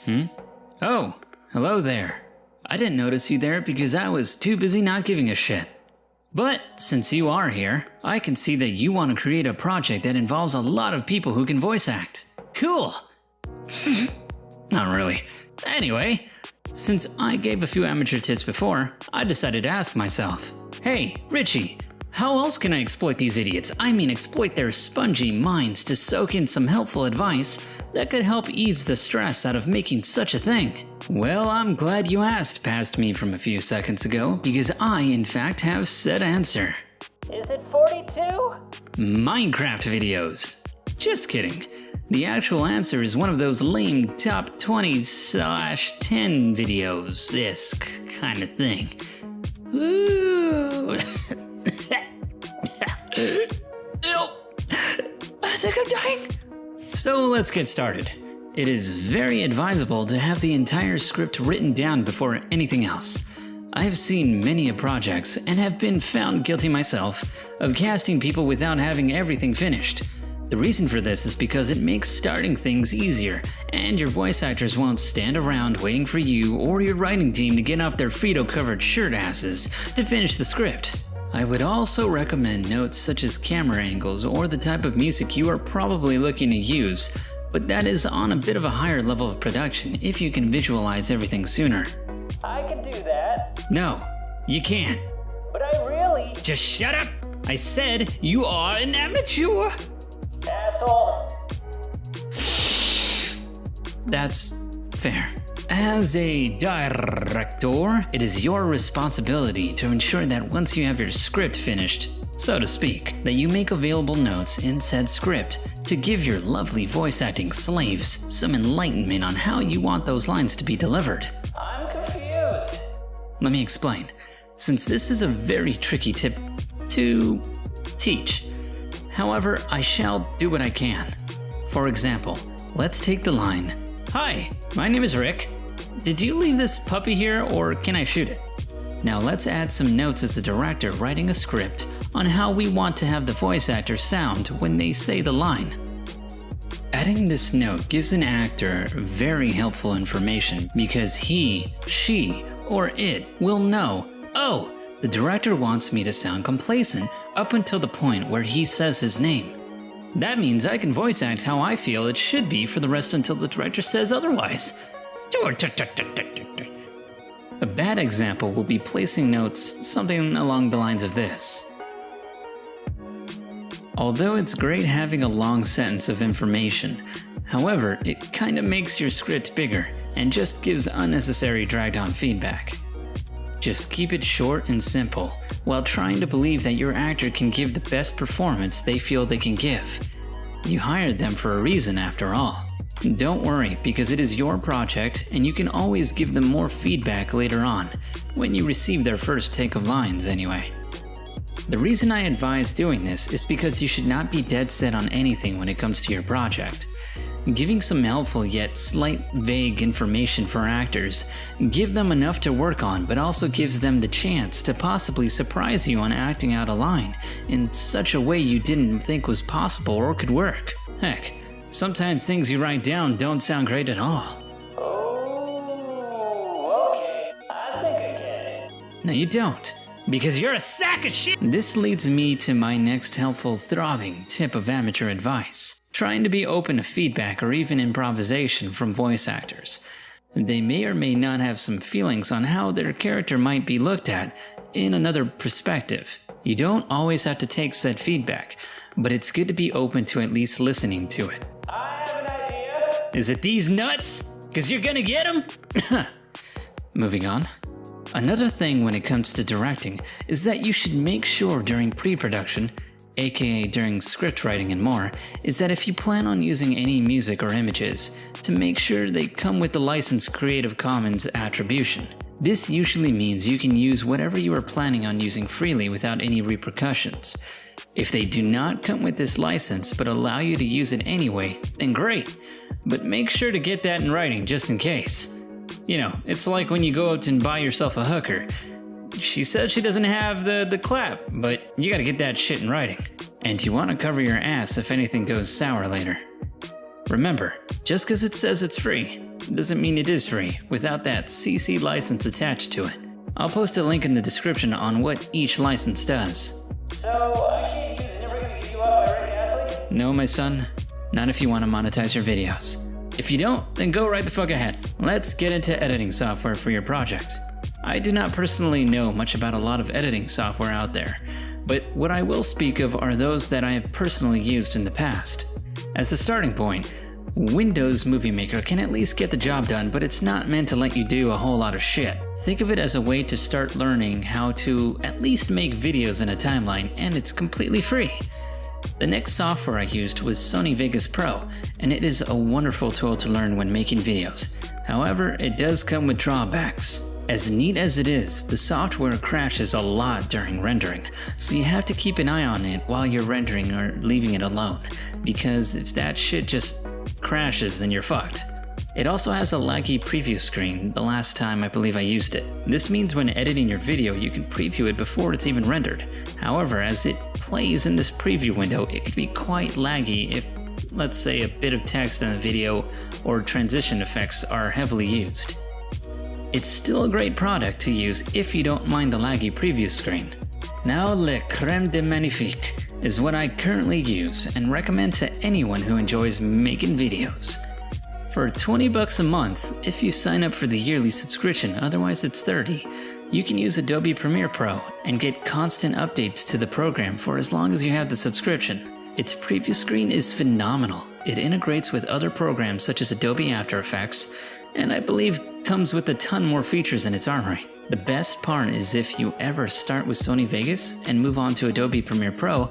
Oh, hello there. I didn't notice you there because I was too busy not giving a shit. But since you are here, I can see that you want to create a project that involves a lot of people who can voice act. Cool! Not really. Anyway, since I gave a few amateur tips before, I decided to ask myself, hey, Richie, how else can I exploit these idiots? I mean exploit their spongy minds to soak in some helpful advice that could help ease the stress out of making such a thing. Well, I'm glad you asked past me from a few seconds ago, because I, in fact, have said answer. Is it 42? Minecraft videos. Just kidding. The actual answer is one of those lame top 20/10 videos, this kind of thing. Ooh. I think I'm dying. So let's get started. It is very advisable to have the entire script written down before anything else. I have seen many projects and have been found guilty myself of casting people without having everything finished. The reason for this is because it makes starting things easier, and your voice actors won't stand around waiting for you or your writing team to get off their Frito-covered shirt asses to finish the script. I would also recommend notes such as camera angles or the type of music you are probably looking to use, but that is on a bit of a higher level of production if you can visualize everything sooner. I can do that. No, you can't. But I really... Just shut up! I said you are an amateur! Asshole. That's fair. As a director, it is your responsibility to ensure that once you have your script finished, so to speak, that you make available notes in said script to give your lovely voice acting slaves some enlightenment on how you want those lines to be delivered. I'm confused. Let me explain, since this is a very tricky tip to teach. However, I shall do what I can. For example, let's take the line, "Hi, my name is Rick. Did you leave this puppy here or can I shoot it?" Now let's add some notes as the director writing a script on how we want to have the voice actor sound when they say the line. Adding this note gives an actor very helpful information because he, she, or it will know, oh, the director wants me to sound complacent up until the point where he says his name. That means I can voice act how I feel it should be for the rest until the director says otherwise. A bad example will be placing notes something along the lines of this. Although it's great having a long sentence of information, however, it kinda makes your script bigger and just gives unnecessary dragged on feedback. Just keep it short and simple, while trying to believe that your actor can give the best performance they feel they can give. You hired them for a reason after all. Don't worry, because it is your project and you can always give them more feedback later on, when you receive their first take of lines anyway. The reason I advise doing this is because you should not be dead set on anything when it comes to your project. Giving some helpful yet slight vague information for actors give them enough to work on, but also gives them the chance to possibly surprise you on acting out a line in such a way you didn't think was possible or could work. Heck, sometimes things you write down don't sound great at all. Oh, okay. I think I get it. No, you don't, because you're a sack of shit! This leads me to my next helpful throbbing tip of amateur advice. Trying to be open to feedback or even improvisation from voice actors. They may or may not have some feelings on how their character might be looked at in another perspective. You don't always have to take said feedback, but it's good to be open to at least listening to it. I have an idea. Is it these nuts? 'Cause you're gonna get them? Moving on. Another thing when it comes to directing is that you should make sure during pre-production, aka during script writing and more, is that if you plan on using any music or images, to make sure they come with the licensed Creative Commons Attribution. This usually means you can use whatever you are planning on using freely without any repercussions. If they do not come with this license but allow you to use it anyway, then great, but make sure to get that in writing just in case. You know, it's like when you go out and buy yourself a hooker. She says she doesn't have the clap, but you gotta get that shit in writing. And you wanna cover your ass if anything goes sour later. Remember, just cause it says it's free, doesn't mean it is free without that CC license attached to it. I'll post a link in the description on what each license does. So, I can't use Never Gonna Give You Up by Rick Astley? No, my son, not if you want to monetize your videos. If you don't, then go right the fuck ahead. Let's get into editing software for your project. I do not personally know much about a lot of editing software out there, but what I will speak of are those that I have personally used in the past. As the starting point, Windows Movie Maker can at least get the job done, but it's not meant to let you do a whole lot of shit. Think of it as a way to start learning how to at least make videos in a timeline, and it's completely free. The next software I used was Sony Vegas Pro, and it is a wonderful tool to learn when making videos. However, it does come with drawbacks. As neat as it is, the software crashes a lot during rendering, so you have to keep an eye on it while you're rendering or leaving it alone, because if that shit just crashes, then you're fucked. It also has a laggy preview screen the last time I believe I used it. This means when editing your video, you can preview it before it's even rendered. However, as it plays in this preview window, it can be quite laggy if, let's say, a bit of text in the video or transition effects are heavily used. It's still a great product to use if you don't mind the laggy preview screen. Now, le crème de magnifique is what I currently use and recommend to anyone who enjoys making videos. For $20 a month, if you sign up for the yearly subscription, otherwise it's $30, you can use Adobe Premiere Pro and get constant updates to the program for as long as you have the subscription. Its preview screen is phenomenal. It integrates with other programs such as Adobe After Effects, and I believe comes with a ton more features in its armory. The best part is if you ever start with Sony Vegas and move on to Adobe Premiere Pro,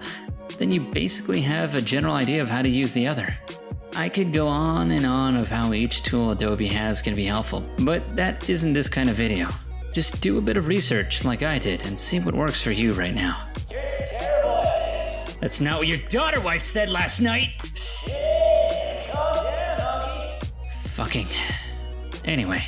then you basically have a general idea of how to use the other. I could go on and on of how each tool Adobe has can be helpful, but that isn't this kind of video. Just do a bit of research like I did and see what works for you right now. You're terrible at this. That's not what your daughter wife said last night! Shit, calm down, honky. Fucking. Anyway,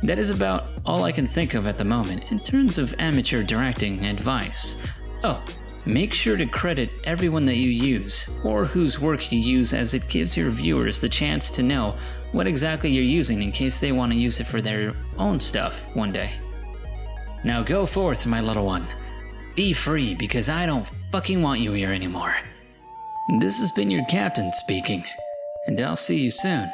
that is about all I can think of at the moment in terms of amateur directing advice. Oh, make sure to credit everyone that you use, or whose work you use, as it gives your viewers the chance to know what exactly you're using in case they want to use it for their own stuff one day. Now go forth, my little one. Be free, because I don't fucking want you here anymore. This has been your captain speaking, and I'll see you soon.